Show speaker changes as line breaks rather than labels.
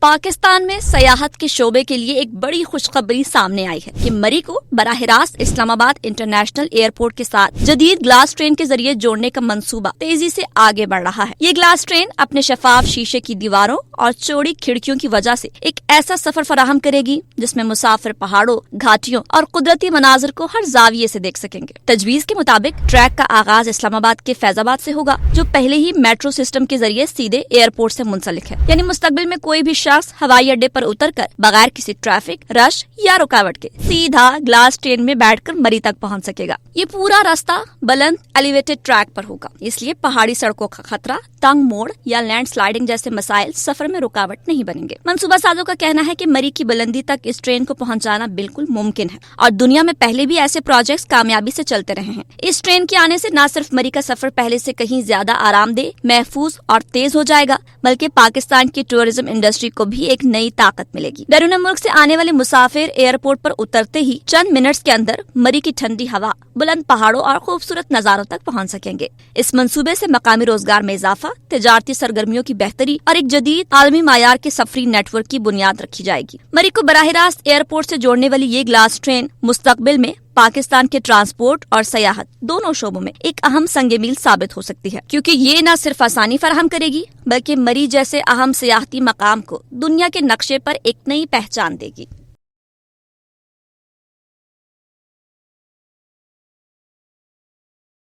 پاکستان میں سیاحت کے شعبے کے لیے ایک بڑی خوشخبری سامنے آئی ہے کہ مری کو براہ راست اسلام آباد انٹرنیشنل ایئرپورٹ کے ساتھ جدید گلاس ٹرین کے ذریعے جوڑنے کا منصوبہ تیزی سے آگے بڑھ رہا ہے۔ یہ گلاس ٹرین اپنے شفاف شیشے کی دیواروں اور چوڑی کھڑکیوں کی وجہ سے ایک ایسا سفر فراہم کرے گی جس میں مسافر پہاڑوں، گھاٹیوں اور قدرتی مناظر کو ہر زاویے سے دیکھ سکیں گے۔ تجویز کے مطابق ٹریک کا آغاز اسلام آباد کے فیض آباد سے ہوگا، جو پہلے ہی میٹرو سسٹم کے ذریعے سیدھے ایئرپورٹ سے منسلک ہے، یعنی مستقبل میں کوئی بھی شخص ہوائی اڈے پر اتر کر بغیر کسی ٹریفک، رش یا رکاوٹ کے سیدھا گلاس ٹرین میں بیٹھ کر مری تک پہنچ سکے گا۔ یہ پورا راستہ بلند ایلیویٹڈ ٹریک پر ہوگا، اس لیے پہاڑی سڑکوں کا خطرہ، تنگ موڑ یا لینڈ سلائیڈنگ جیسے مسائل سفر میں رکاوٹ نہیں بنیں گے۔ منصوبہ سازوں کا کہنا ہے کہ مری کی بلندی تک اس ٹرین کو پہنچانا بالکل ممکن ہے اور دنیا میں پہلے بھی ایسے پروجیکٹس کامیابی سے چلتے رہے ہیں۔ اس ٹرین کے آنے سے نہ صرف مری کا سفر پہلے سے کہیں زیادہ آرام دہ، محفوظ اور تیز ہو جائے گا، بلکہ پاکستان کی ٹورزم انڈسٹری کو بھی ایک نئی طاقت ملے گی۔ بیرون ملک سے آنے والے مسافر ایئرپورٹ پر اترتے ہی چند منٹس کے اندر مری کی ٹھنڈی ہوا، بلند پہاڑوں اور خوبصورت نظاروں تک پہنچ سکیں گے۔ اس منصوبے سے مقامی روزگار میں اضافہ، تجارتی سرگرمیوں کی بہتری اور ایک جدید عالمی معیار کے سفری نیٹ ورک کی بنیاد رکھی جائے گی۔ مری کو براہ راست ایئرپورٹ سے جوڑنے والی یہ گلاس ٹرین مستقبل میں پاکستان کے ٹرانسپورٹ اور سیاحت دونوں شعبوں میں ایک اہم سنگ میل ثابت ہو سکتی ہے، کیونکہ یہ نہ صرف آسانی فراہم کرے گی بلکہ مری جیسے اہم سیاحتی مقام کو دنیا کے نقشے پر ایک نئی پہچان دے گی۔